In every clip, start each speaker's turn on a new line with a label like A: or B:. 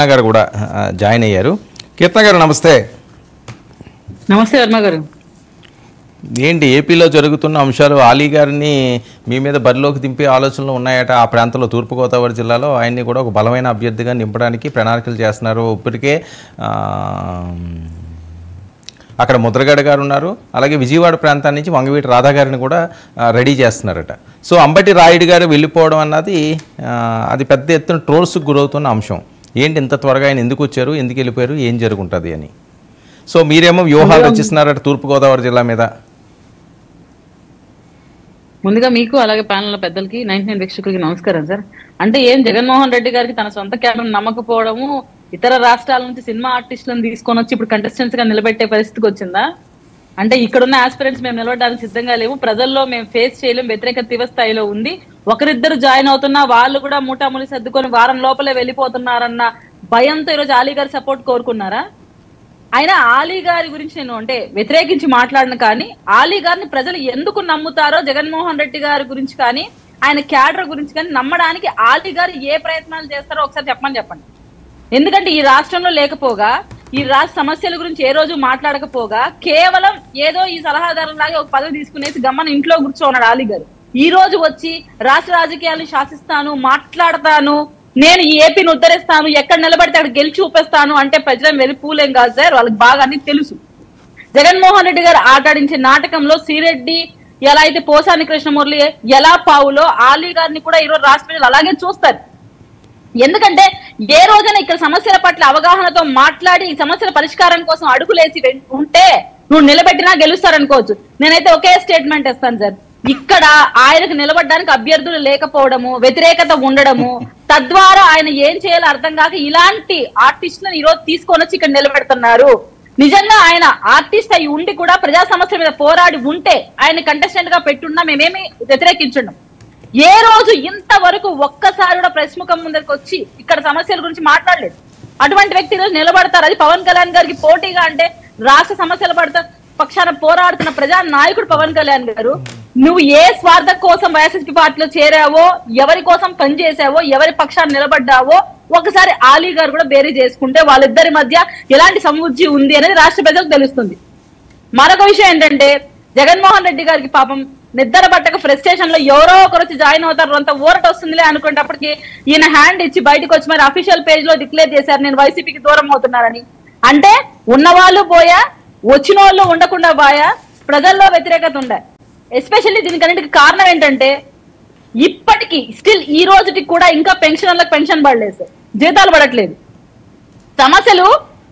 A: గారు కూడా జాయిన్ అయ్యారు. కీర్తన గారు నమస్తే.
B: నమస్తే వర్మ గారు.
A: ఏంటి ఏపీలో జరుగుతున్న అంశాలు, ఆలీ గారిని మీ మీద బరిలోకి దింపే ఆలోచనలు ఉన్నాయట. ఆ ప్రాంతంలో తూర్పుగోదావరి జిల్లాలో ఆయన్ని కూడా ఒక బలమైన అభ్యర్థిగా నింపడానికి ప్రణాళికలు చేస్తున్నారు. ఇప్పటికే అక్కడ ముద్రగడ గారు ఉన్నారు, అలాగే విజయవాడ ప్రాంతాన్ని నుంచి వంగవీటి రాధా గారిని కూడా రెడీ చేస్తున్నారట. సో అంబటి రాయుడు గారు వెళ్ళిపోవడం అన్నది అది పెద్ద ఎత్తున ట్రోల్స్కి గురవుతున్న అంశం. ఏంటి ఇంత త్వరగా ఆయన ఎందుకు వచ్చారు, ఎందుకు వెళ్ళిపోయారు, ఏం జరుగుతుంది అని. సో మీరేమో వ్యూహాలు రచిస్తున్నారట తూర్పుగోదావరి జిల్లా మీద.
B: ముందుగా మీకు అలాగే ప్యానల్ పెద్దలకి 99 వీక్షకులకి నమస్కారం సార్. అంటే ఏం జగన్మోహన్ రెడ్డి గారికి తన సొంత క్యాడర్ నమ్మకపోవడము, ఇతర రాష్ట్రాల నుంచి సినిమా ఆర్టిస్టులను తీసుకొని వచ్చి ఇప్పుడు కంటెస్టెంట్స్ గా నిలబెట్టే పరిస్థితికి వచ్చిందా? అంటే ఇక్కడున్న ఆస్పిరెంట్స్ మేము నిలబడడానికి సిద్ధంగా లేవు, ప్రజల్లో మేము ఫేస్ చేయలేము, వ్యతిరేకత తీవ్ర స్థాయిలో ఉంది, ఒకరిద్దరు జాయిన్ అవుతున్నా వాళ్ళు కూడా మూటాములి సర్దుకొని వారం లోపలే వెళ్ళిపోతున్నారన్న భయంతో ఈరోజు ఆలీ గారి సపోర్ట్ కోరుకున్నారా? అయినా ఆలీ గారి గురించి నేను అంటే వ్యతిరేకించి మాట్లాడను, కానీ ఆలీ గారిని ప్రజలు ఎందుకు నమ్ముతారో జగన్మోహన్ రెడ్డి గారి గురించి కానీ ఆయన క్యాడర్ గురించి కానీ నమ్మడానికి ఆలీ గారు ఏ ప్రయత్నాలు చేస్తారో ఒకసారి చెప్పండి. ఎందుకంటే ఈ రాష్ట్రంలో లేకపోగా, ఈ రాష్ట్ర సమస్యల గురించి ఏ రోజు మాట్లాడకపోగా కేవలం ఏదో ఈ సలహాదారులాగా ఒక పదవి తీసుకునేసి గమ్మని ఇంట్లో కూర్చోన్నాడు ఆలీ గారు. ఈ రోజు వచ్చి రాష్ట్ర రాజకీయాలను శాసిస్తాను, మాట్లాడతాను, నేను ఈ ఏపీని ఉద్ధరిస్తాను, ఎక్కడ నిలబడితే అక్కడ గెలిచి చూపిస్తాను అంటే ప్రజలను వెళ్ళి పూలేం కాదు సార్, వాళ్ళకి బాగా అన్ని తెలుసు. జగన్మోహన్ రెడ్డి గారు ఆటాడించే నాటకంలో శ్రీరెడ్డి ఎలా అయితే పోసాని కృష్ణమురళి ఎలా పావులో ఆలీ గారిని కూడా ఈరోజు రాష్ట్ర ప్రజలు అలాగే చూస్తారు. ఎందుకంటే ఏ రోజైనా ఇక్కడ సమస్యల పట్ల అవగాహనతో మాట్లాడి ఈ సమస్యల పరిష్కారం కోసం అడుగులేసి ఉంటే నువ్వు నిలబెట్టినా గెలుస్తారనుకోవచ్చు. నేనైతే ఒకే స్టేట్మెంట్ ఇస్తాను సార్, ఇక్కడ ఆయనకు నిలబడడానికి అభ్యర్థులు లేకపోవడము, వ్యతిరేకత ఉండడము, తద్వారా ఆయన ఏం చేయాలో అర్థం కాక ఇలాంటి ఆర్టిస్టులను ఈరోజు తీసుకొని వచ్చి ఇక్కడ నిలబెడుతున్నారు. నిజంగా ఆయన ఆర్టిస్ట్ అయి ఉండి కూడా ప్రజా సమస్యల మీద పోరాడి ఉంటే ఆయన కంటెస్టెంట్ గా పెట్టున్నా మేమేమి వ్యతిరేకించున్నాం. ఏ రోజు ఇంతవరకు ఒక్కసారి కూడా ప్రెస్ ముఖం ముందరికి వచ్చి ఇక్కడ సమస్యల గురించి మాట్లాడలేదు. అటువంటి వ్యక్తి ఈరోజు నిలబడతారు, అది పవన్ కళ్యాణ్ గారికి పోటీగా. అంటే రాష్ట్ర సమస్యల పక్షాన పోరాడుతున్న ప్రజా నాయకుడు పవన్ కళ్యాణ్ గారు, నువ్వు ఏ స్వార్థం కోసం వైఎస్ఎస్పీ పార్టీలో చేరావో, ఎవరి కోసం పనిచేసావో, ఎవరి పక్షాన్ని నిలబడ్డావో ఒకసారి ఆలీ గారు కూడా బేరీ చేసుకుంటే వాళ్ళిద్దరి మధ్య ఎలాంటి సమృద్ధి ఉంది అనేది రాష్ట్ర ప్రజలకు తెలుస్తుంది. మరొక విషయం ఏంటంటే జగన్మోహన్ రెడ్డి గారికి పాపం నిద్ర పట్టక ఫ్రస్ట్రేషన్ లో ఎవరో ఒకరు వచ్చి జాయిన్ అవుతారు, అంత ఊరట వస్తుందిలే అనుకునేటప్పటికి ఈయన హ్యాండ్ ఇచ్చి బయటకు వచ్చి మరి అఫీషియల్ పేజ్ లో డిక్లేర్ చేశారు నేను వైసీపీకి దూరం అవుతున్నారని. అంటే ఉన్నవాళ్ళు పోయా, వచ్చిన వాళ్ళు ఉండకుండా పోయా, ప్రజల్లో వ్యతిరేకత ఉండే. ఎస్పెషల్లీ దీనికన్నిటికి కారణం ఏంటంటే ఇప్పటికీ స్టిల్ ఈ రోజుకి కూడా ఇంకా పెన్షనర్లకు పెన్షన్ పడలేదు, జీతాలు పడట్లేదు, సమస్యలు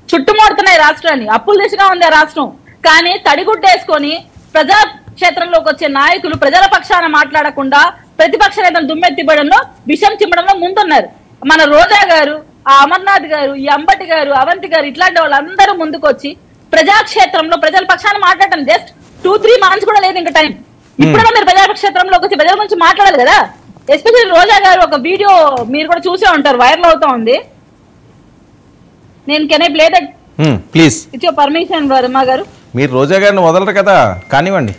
B: చుట్టుముడుతున్నాయి రాష్ట్రాన్ని, అప్పుల దిశగా ఉంది ఆ రాష్ట్రం. కానీ తడిగుడ్డేసుకొని ప్రజా క్షేత్రంలోకి వచ్చే నాయకులు ప్రజల పక్షాన మాట్లాడకుండా ప్రతిపక్ష నేతలు దుమ్మెత్తిపడంలో, విషం చిమ్మడంలో ముందున్నారు. మన రోజా గారు, ఆ అమర్నాథ్ గారు, ఈ అంబటి గారు, అవంతి గారు ఇట్లాంటి వాళ్ళందరూ ముందుకు వచ్చి ప్రజాక్షేత్రంలో ప్రజల పక్షాన మాట్లాడటం జస్ట్ 2-3 మంత్స్ కూడా లేదు ఇంకా టైం. ఇప్పుడు మీరు ప్రజాక్షేత్రంలోకి వచ్చి ప్రజల గురించి మాట్లాడాలి కదా. ఎస్పెషల్లీ రోజా గారు ఒక వీడియో మీరు కూడా చూసే ఉంటారు, వైరల్ అవుతా ఉంది. నేను can I play that
A: please?
B: It's your permission Varma గారు.
A: మీరు రోజా గారిని వదలరు కదా, కానివ్వండి.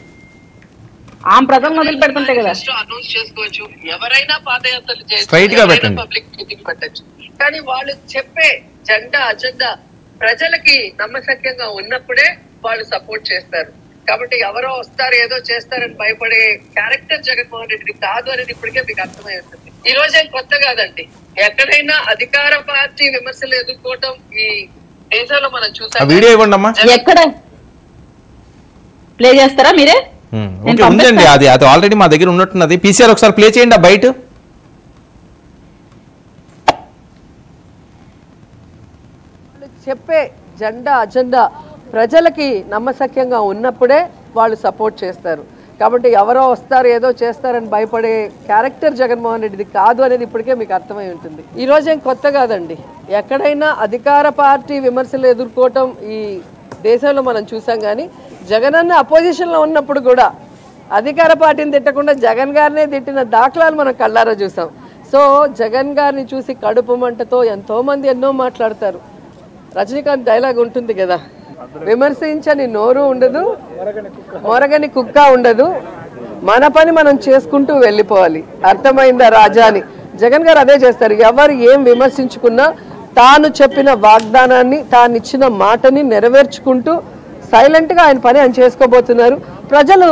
B: ఆమె ప్రజలు మొదలు పెడుతుంటే కదా
C: అనౌన్స్ చేసుకోవచ్చు, ఎవరైనా పాదయాత్రలు
A: స్ట్రైట్ గా పెట్టండి,
C: పబ్లిక్ మీటింగ్ పెట్టచ్చు. కానీ వాళ్ళు చెప్పే అజెండా ప్రజలకి నమ్మశక్యంగా ఉన్నప్పుడే వాళ్ళు సపోర్ట్ చేస్తారు. కాబట్టి ఎవరో వస్తారు ఏదో చేస్తారని భయపడే క్యారెక్టర్ జగన్మోహన్ రెడ్డి కాదు అనేది ఇప్పటికే మీకు అర్థమై ఉంటుంది. ఈ రోజేం కొత్త కాదండి, ఎక్కడైనా అధికార పార్టీ విమర్శలు ఎదుర్కోవటం ఈ దేశంలో మనం చూసాం.
A: వీడియో ఇవ్వండి అమ్మా.
B: ఎక్కడ ప్లే చేస్తారా మీరే?
A: ఉందండి, అది ఆల్రెడీ మా దగ్గర ఉన్నట్టున్నది. పీసీఆర్ ఒకసారి ప్లే చేయండి ఆ బయట.
D: చెప్పే అజెండా ప్రజలకి నమ్మశక్యంగా ఉన్నప్పుడే వాళ్ళు సపోర్ట్ చేస్తారు. కాబట్టి ఎవరో వస్తారు ఏదో చేస్తారని భయపడే క్యారెక్టర్ జగన్మోహన్ రెడ్డిది కాదు అనేది ఇప్పటికే మీకు అర్థమై ఉంటుంది. ఈ రోజు ఏం కొత్త కాదండి, ఎక్కడైనా అధికార పార్టీ విమర్శలు ఎదుర్కోవటం ఈ దేశంలో మనం చూసాం. కానీ జగన్ అన్న అపోజిషన్లో ఉన్నప్పుడు కూడా అధికార పార్టీని తిట్టకుండా జగన్ గారినే తిట్టిన దాఖలాలు మనం కళ్ళారా చూసాం. సో జగన్ గారిని చూసి కడుపు మంటతో ఎంతోమంది ఎన్నో మాట్లాడతారు. రజనీకాంత్ డైలాగ్ ఉంటుంది కదా, విమర్శించని నోరు ఉండదు, మొరగని కుక్క ఉండదు, మన పని మనం చేసుకుంటూ వెళ్ళిపోవాలి, అర్థమైందా రాజా అని జగన్ గారు అదే చేస్తారు. ఎవరు ఏం విమర్శించుకున్నా తాను చెప్పిన వాగ్దానాన్ని, తాను ఇచ్చిన మాటని నెరవేర్చుకుంటూ సైలెంట్గా ఆయన పని ఆయన చేసుకోబోతున్నారు. ప్రజలు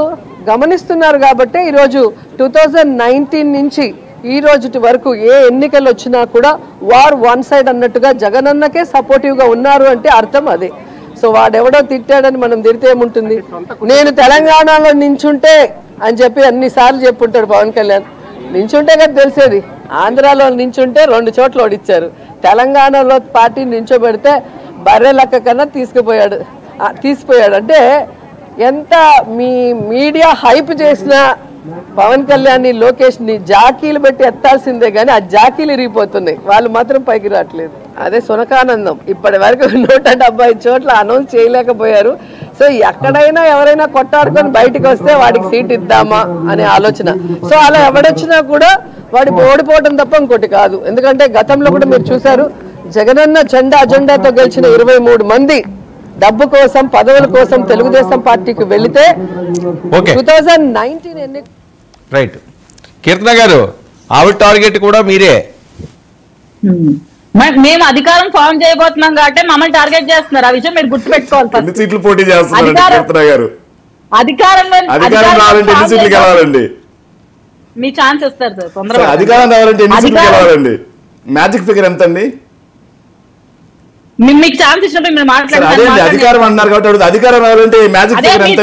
D: గమనిస్తున్నారు కాబట్టి ఈరోజు 2019 నుంచి ఈ రోజు వరకు ఏ ఎన్నికలు వచ్చినా కూడా వార్ వన్ సైడ్ అన్నట్టుగా జగనన్నకే సపోర్టివ్గా ఉన్నారు అంటే అర్థం అదే. సో వాడెవడో తిట్టాడని మనం తిడితే ఏముంటుంది? నేను తెలంగాణలో నించుంటే అని చెప్పి అన్నిసార్లు చెప్పుంటాడు పవన్ కళ్యాణ్. నించుంటే కదా తెలిసేది. ఆంధ్రాలో నించుంటే 2 చోట్ల ఓడిచ్చారు. తెలంగాణలో పార్టీ నించోబెడితే బర్రె లెక్క కన్నా తీసిపోయాడు. అంటే ఎంత మీ మీడియా హైప్ చేసినా పవన్ కళ్యాణ్ లోకేష్ని జాకీలు పెట్టి ఎత్తాల్సిందే కానీ ఆ జాకీలు ఇరిగిపోతున్నాయి, వాళ్ళు మాత్రం పైకి రావట్లేదు. అదే సునకానందం. ఇప్పటి వరకు 170 చోట్ల అనౌన్స్ చేయలేకపోయారు. సో ఎక్కడైనా ఎవరైనా కొట్టాడుకొని బయటకు వస్తే వాడికి సీట్ ఇద్దామా అనే ఆలోచన. సో అలా ఎవడొచ్చినా కూడా వాడి ఓడిపోవడం తప్ప ఇంకోటి కాదు. ఎందుకంటే గతంలో కూడా మీరు చూశారు, జగనన్న అజెండాతో గెలిచిన 23 మంది డబ్బు కోసం, పదవుల కోసం తెలుగుదేశం పార్టీకి వెళితే 2019
A: రైట్. కీర్తన గారు, ఆవిడ టార్గెట్ కూడా మీరే.
B: మేము అధికారం ఫామ్ చేయబోతున్నాం కాబట్టి మమ్మల్ని టార్గెట్ చేస్తున్నారు. ఆ విషయం మీరు గుర్తుపెట్టుకోవాలి. మీ ఛాన్స్ ఇస్తారు సార్ తొందరగా.
E: అధికారం రావాలంటే ఎన్ని సీట్లు గెలవాలండి? మ్యాజిక్ ఫిగర్ ఎంత అండి?
B: మీకు ఛాన్స్ ఇచ్చినప్పుడు మీరు మాట్లాడారు.
E: అధికారం అన్నారు కాబట్టి అధికారం రావాలంటే మ్యాజిక్ ఫిగర్ ఎంత?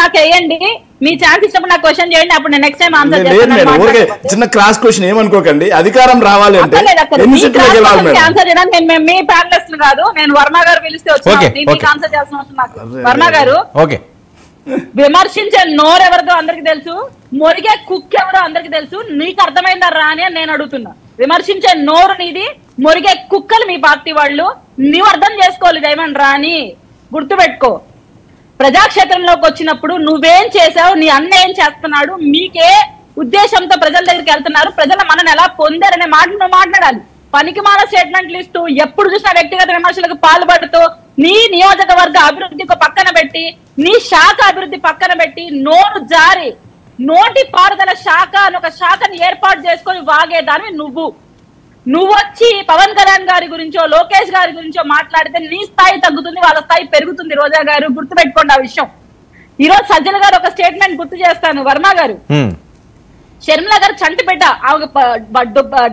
B: నాకు వేయండి. మీ ఛాన్స్ ఇచ్చినప్పుడు నాకు క్వశ్చన్ చేయండి, అప్పుడు నేను నెక్స్ట్ టైం ఆన్సర్ చేస్తాను.
E: చిన్న క్లాస్ క్వశ్చన్ ఏమనుకోకండి. అధికారం రావాలి అంటే ఎన్ని సీట్లు గెలవాలి మేడం?
B: ఆన్సర్ చేయడానికి నేను మీ ప్యానలిస్ట్ కాదు, నేను వర్మ గారు పిలిస్తే వచ్చాను. మీకు ఆన్సర్ చేయాల్సిన అవసరం నాకు. వర్మ గారు, విమర్శించే నోరు ఎవరిదో అందరికి తెలుసు, మొరిగే కుక్ ఎవరో అందరికి తెలుసు. నీకు అర్థమైందా రాని అని నేను అడుగుతున్నా. విమర్శించే నోరు నీది, మొరిగే కుక్కలు మీ పార్టీ వాళ్ళు. నీవు అర్థం చేసుకోవాలి డైమండ్ రాని, గుర్తుపెట్టుకో. ప్రజాక్షేత్రంలోకి వచ్చినప్పుడు నువ్వేం చేసావు, నీ అన్న ఏం చేస్తున్నాడు, మీకే ఉద్దేశంతో ప్రజల దగ్గరికి వెళ్తున్నారు, ప్రజలు మనని ఎలా పొందారనే మాట నువ్వు మాట్లాడాలి. పనికిమాల స్టేట్మెంట్లు ఇస్తూ ఎప్పుడు చూసినా వ్యక్తిగత విమర్శలకు పాల్పడుతూ నీ నియోజకవర్గ అభివృద్ధి పక్కన పెట్టి, నీ శాఖ అభివృద్ధి పక్కన పెట్టి, నోరు జారి నోటి పారుదల శాఖ అని ఒక శాఖను ఏర్పాటు చేసుకొని వాగేదాన్ని నువ్వు వచ్చి పవన్ కళ్యాణ్ గారి గురించో లోకేష్ గారి గురించో మాట్లాడితే నీ స్థాయి తగ్గుతుంది, వాళ్ళ స్థాయి పెరుగుతుంది. రోజా గారు గుర్తుపెట్టుకోండి ఆ విషయం. ఈరోజు సజ్జల గారు ఒక స్టేట్మెంట్ గుర్తు చేస్తాను. వర్మ గారు, షర్మిల గారు చంటిపెట్ట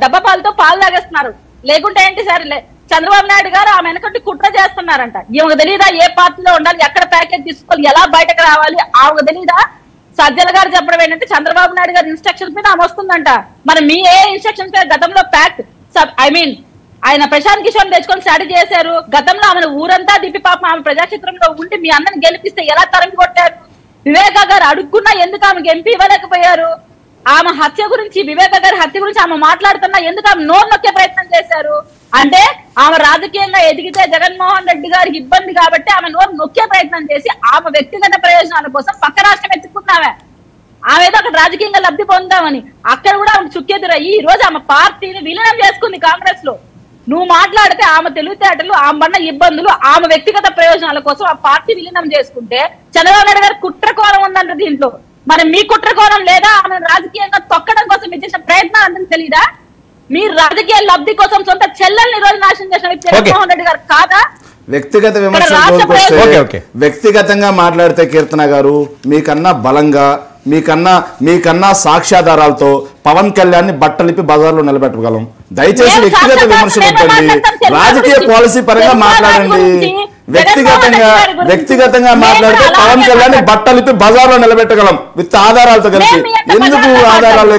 B: డబ్బా పాలతో పాలు తాగేస్తున్నారు. లేకుంటే ఏంటి సార్, చంద్రబాబు నాయుడు గారు ఆమె వెనకటి కుట్ర చేస్తున్నారంట. ఈమెకు తెలీదా ఏ పార్టీలో ఉండాలి, ఎక్కడ ప్యాకేజ్ తీసుకోవాలి, ఎలా బయటకు రావాలి? ఆమెకు తెలీదా? సజ్జల గారు చెప్పడం ఏంటంటే చంద్రబాబు నాయుడు గారి ఇన్స్ట్రక్షన్స్ మీద ఆమె వస్తుందంట. మరి మీ ఏ ఇన్స్ట్రక్షన్స్ మీద గతంలో ఆయన ప్రశాంత్ కిషోర్ తెచ్చుకొని స్టడీ చేశారు. గతంలో ఆమెను ఊరంతా దిప్పి పాపం ఆమె ప్రజాక్షేత్రంలో ఉండి మీ అందరిని గెలిపిస్తే ఎలా తరంగి కొట్టారు? వివేక గారు అడుక్కున్నా ఎందుకు ఆమెకు ఎంపీ ఇవ్వలేకపోయారు? ఆమె హత్య గురించి, వివేక గారి హత్య గురించి ఆమె మాట్లాడుతున్నా ఎందుకు ఆమె నోరు నొక్కే ప్రయత్నం చేశారు? అంటే ఆమె రాజకీయంగా ఎదిగితే జగన్మోహన్ రెడ్డి గారికి ఇబ్బంది కాబట్టి ఆమె నోరు నొక్కే ప్రయత్నం చేసి ఆమె వ్యక్తిగత ప్రయోజనాల కోసం పక్క రాష్ట్రం ఎత్తుకున్నామే. ఆమె ఏదో అక్కడ రాజకీయంగా లబ్ధి పొందామని అక్కడ కూడా ఆమె చుక్కెదురా. ఈ రోజు ఆమె పార్టీని విలీనం చేసుకుంది కాంగ్రెస్ లో. నువ్వు మాట్లాడితే ఆమె తెలివితేటలు, ఆమె పడిన ఇబ్బందులు, ఆమె వ్యక్తిగత ప్రయోజనాల కోసం ఆ పార్టీ విలీనం చేసుకుంటే చంద్రబాబు నాయుడు గారు కుట్రకోణం ఉందంట దీంట్లో. మరి మీ కుట్రకోణం లేదా? ఆమె రాజకీయంగా తొక్కడం కోసం మీరు చేసిన ప్రయత్నం అందరికి తెలీదా? మీరు రాజకీయ లబ్ధి కోసం సొంత చెల్లెల్ని రోజు నాశనం చేసిన జగన్మోహన్ రెడ్డి గారు కాదా?
E: వ్యక్తిగత వ్యక్తిగతంగా మాట్లాడితే కీర్తన గారు మీకన్నా బలంగా, మీకన్నా సాక్ష్యాధారాలతో పవన్ కళ్యాణ్ ని బట్టలిపి బజార్లో నిలబెట్టగలం. దయచేసి వ్యక్తిగత విమర్శలు వద్దండి, రాజకీయ పాలసీ పరంగా మాట్లాడండి. వ్యక్తిగతంగా మాట్లాడితే పవన్ కళ్యాణ్ ని బట్టలిపి బజార్లో నిలబెట్టగలం విత్ ఆధారాలతో కలిపి. ఎందుకు ఆధారాలు